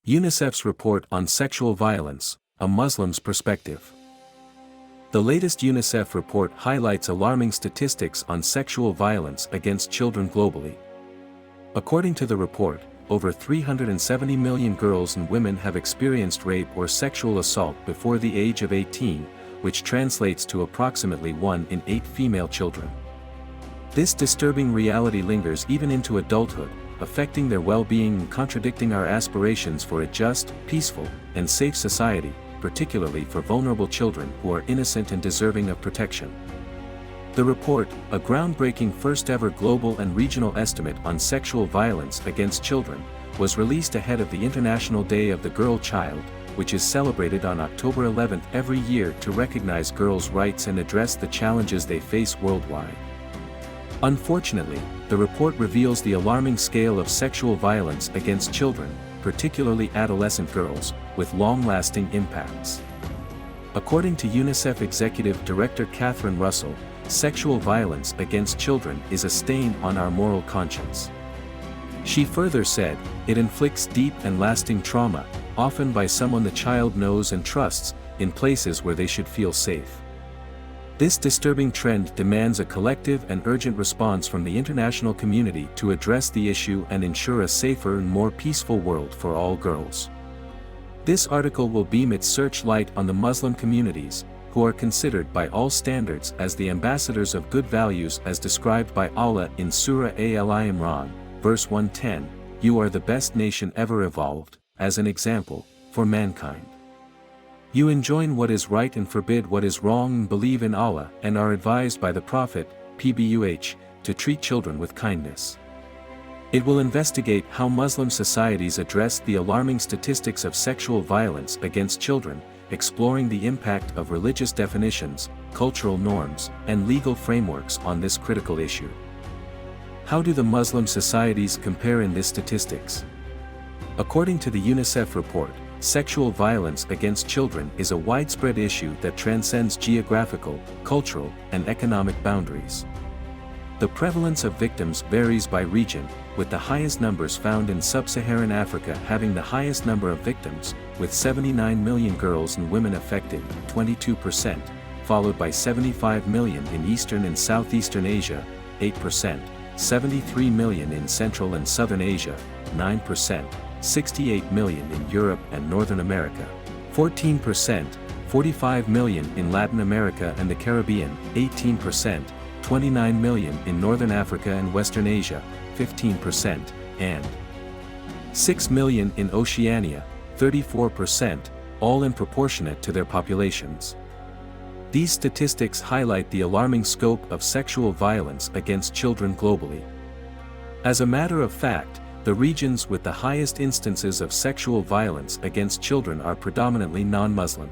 UNICEF's report on sexual violence, a Muslim's perspective. The latest UNICEF report highlights alarming statistics on sexual violence against children globally. According to the report, over 370 million girls and women have experienced rape or sexual assault before the age of 18, which translates to approximately 1 in 8 female children. This disturbing reality lingers even into adulthood, affecting their well-being and contradicting our aspirations for a just, peaceful, and safe society, particularly for vulnerable children who are innocent and deserving of protection. The report, a groundbreaking first-ever global and regional estimate on sexual violence against children, was released ahead of the International Day of the Girl Child, which is celebrated on October 11 every year to recognize girls' rights and address the challenges they face worldwide. Unfortunately, the report reveals the alarming scale of sexual violence against children, particularly adolescent girls, with long-lasting impacts. According to UNICEF Executive Director Catherine Russell, sexual violence against children is a stain on our moral conscience. She further said, it inflicts deep and lasting trauma, often by someone the child knows and trusts, in places where they should feel safe. This disturbing trend demands a collective and urgent response from the international community to address the issue and ensure a safer and more peaceful world for all girls. This article will beam its searchlight on the Muslim communities, who are considered by all standards as the ambassadors of good values as described by Allah in Surah Al-Imran, verse 110, "You are the best nation ever evolved, as an example, for mankind. You enjoin what is right and forbid what is wrong and believe in Allah and are advised by the Prophet, PBUH, to treat children with kindness." It will investigate how Muslim societies address the alarming statistics of sexual violence against children, exploring the impact of religious definitions, cultural norms, and legal frameworks on this critical issue. How do the Muslim societies compare in this statistics? According to the UNICEF report, sexual violence against children is a widespread issue that transcends geographical, cultural, and economic boundaries. The prevalence of victims varies by region, with the highest numbers found in sub-Saharan Africa having the highest number of victims, with 79 million girls and women affected, 22%, followed by 75 million in Eastern and Southeastern Asia, 8%, 73 million in Central and Southern Asia, 9%, 68 million in Europe and Northern America, 14%, 45 million in Latin America and the Caribbean, 18%, 29 million in Northern Africa and Western Asia, 15%, and 6 million in Oceania, 34%, all in proportionate to their populations. These statistics highlight the alarming scope of sexual violence against children globally. As a matter of fact, the regions with the highest instances of sexual violence against children are predominantly non-Muslim.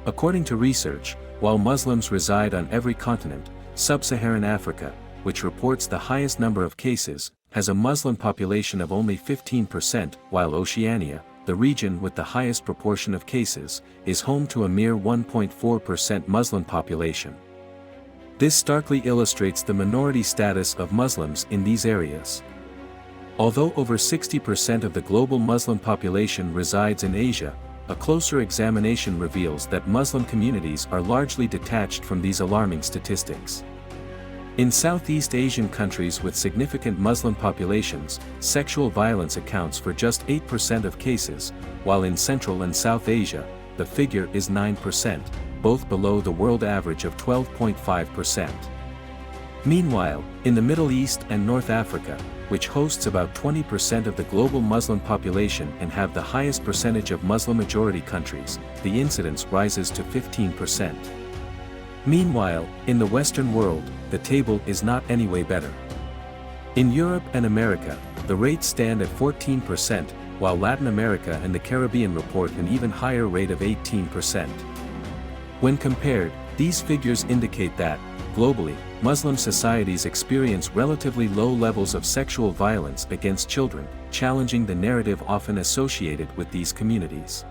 According to research, while Muslims reside on every continent, Sub-Saharan Africa, which reports the highest number of cases, has a Muslim population of only 15%, while Oceania, the region with the highest proportion of cases, is home to a mere 1.4% Muslim population. This starkly illustrates the minority status of Muslims in these areas. Although over 60% of the global Muslim population resides in Asia, a closer examination reveals that Muslim communities are largely detached from these alarming statistics. In Southeast Asian countries with significant Muslim populations, sexual violence accounts for just 8% of cases, while in Central and South Asia, the figure is 9%, both below the world average of 12.5%. Meanwhile, in the Middle East and North Africa, which hosts about 20% of the global Muslim population and have the highest percentage of Muslim-majority countries, the incidence rises to 15%. Meanwhile, in the Western world, the table is not any way better. In Europe and America, the rates stand at 14%, while Latin America and the Caribbean report an even higher rate of 18%. When compared, these figures indicate that, globally, Muslim societies experience relatively low levels of sexual violence against children, challenging the narrative often associated with these communities.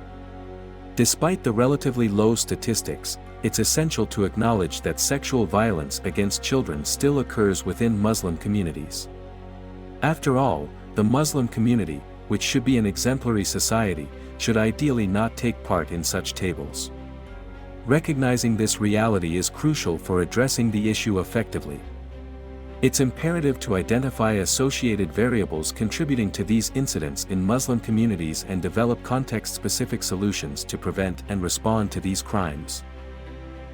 Despite the relatively low statistics, it's essential to acknowledge that sexual violence against children still occurs within Muslim communities. After all, the Muslim community, which should be an exemplary society, should ideally not take part in such tables. Recognizing this reality is crucial for addressing the issue effectively. It's imperative to identify associated variables contributing to these incidents in Muslim communities and develop context-specific solutions to prevent and respond to these crimes.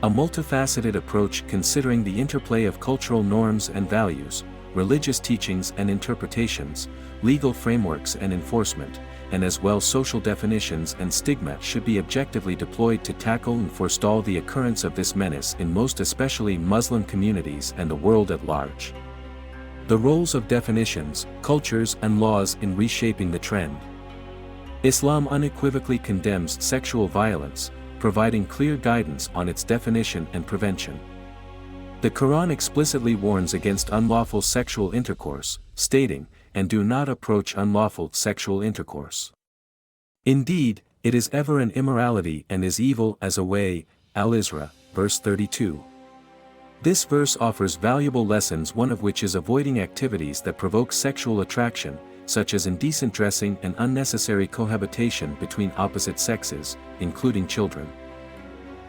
A multifaceted approach considering the interplay of cultural norms and values, religious teachings and interpretations, legal frameworks and enforcement, and as well social definitions and stigma should be objectively deployed to tackle and forestall the occurrence of this menace in most especially Muslim communities and the world at large. The roles of definitions, cultures and laws in reshaping the trend. Islam unequivocally condemns sexual violence, providing clear guidance on its definition and prevention. The Quran explicitly warns against unlawful sexual intercourse, stating, "And do not approach unlawful sexual intercourse. Indeed, it is ever an immorality and is evil as a way." Al-Isra, verse 32. This verse offers valuable lessons, one of which is avoiding activities that provoke sexual attraction, such as indecent dressing and unnecessary cohabitation between opposite sexes, including children.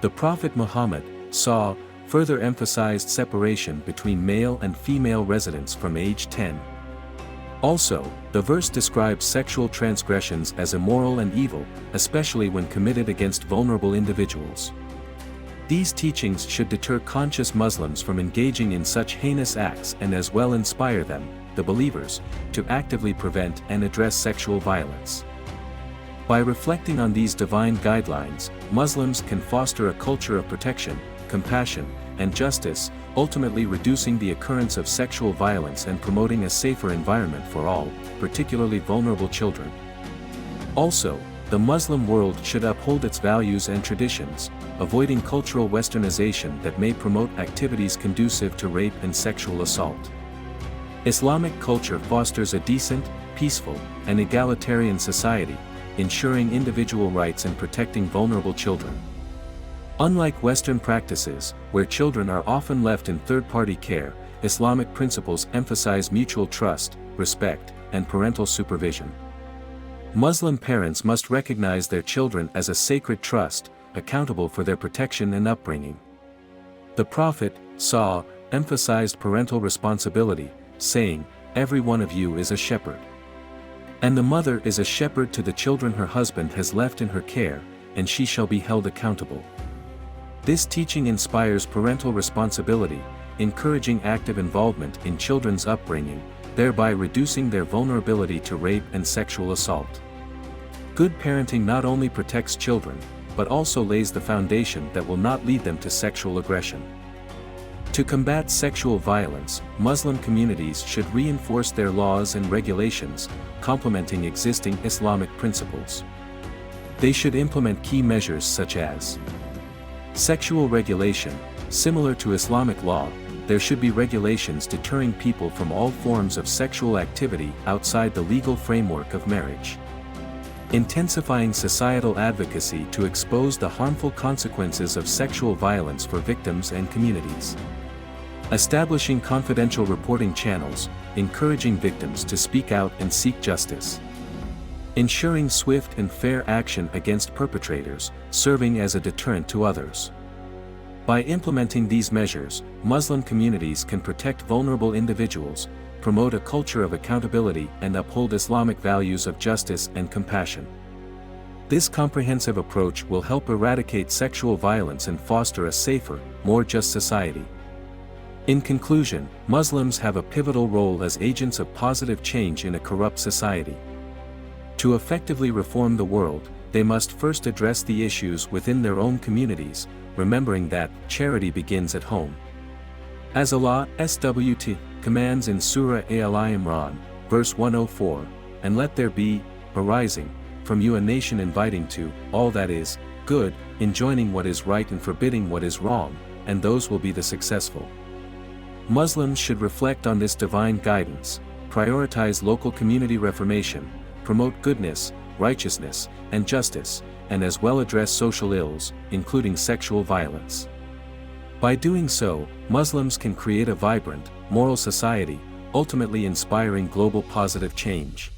The Prophet Muhammad further emphasized separation between male and female residents from age 10. Also, the verse describes sexual transgressions as immoral and evil, especially when committed against vulnerable individuals. These teachings should deter conscious Muslims from engaging in such heinous acts and as well inspire them, the believers, to actively prevent and address sexual violence. By reflecting on these divine guidelines, Muslims can foster a culture of protection, compassion, and justice, ultimately reducing the occurrence of sexual violence and promoting a safer environment for all, particularly vulnerable children. Also, the Muslim world should uphold its values and traditions, avoiding cultural westernization that may promote activities conducive to rape and sexual assault. Islamic culture fosters a decent, peaceful, and egalitarian society, ensuring individual rights and protecting vulnerable children. Unlike Western practices, where children are often left in third-party care, Islamic principles emphasize mutual trust, respect, and parental supervision. Muslim parents must recognize their children as a sacred trust, accountable for their protection and upbringing. The Prophet emphasized parental responsibility, saying, "Every one of you is a shepherd. And the mother is a shepherd to the children her husband has left in her care, and she shall be held accountable." This teaching inspires parental responsibility, encouraging active involvement in children's upbringing, thereby reducing their vulnerability to rape and sexual assault. Good parenting not only protects children, but also lays the foundation that will not lead them to sexual aggression. To combat sexual violence, Muslim communities should reinforce their laws and regulations, complementing existing Islamic principles. They should implement key measures such as sexual regulation. Similar to Islamic law, there should be regulations deterring people from all forms of sexual activity outside the legal framework of marriage. Intensifying societal advocacy to expose the harmful consequences of sexual violence for victims and communities. Establishing confidential reporting channels, encouraging victims to speak out and seek justice. Ensuring swift and fair action against perpetrators, serving as a deterrent to others. By implementing these measures, Muslim communities can protect vulnerable individuals, promote a culture of accountability and uphold Islamic values of justice and compassion. This comprehensive approach will help eradicate sexual violence and foster a safer, more just society. In conclusion, Muslims have a pivotal role as agents of positive change in a corrupt society. To effectively reform the world, they must first address the issues within their own communities, remembering that charity begins at home. As Allah SWT commands in Surah Al-Imran, verse 104, "And let there be a rising from you a nation inviting to all that is good, enjoining what is right and forbidding what is wrong, and those will be the successful." Muslims should reflect on this divine guidance, prioritize local community reformation, promote goodness, righteousness, and justice, and as well address social ills, including sexual violence. By doing so, Muslims can create a vibrant, moral society, ultimately inspiring global positive change.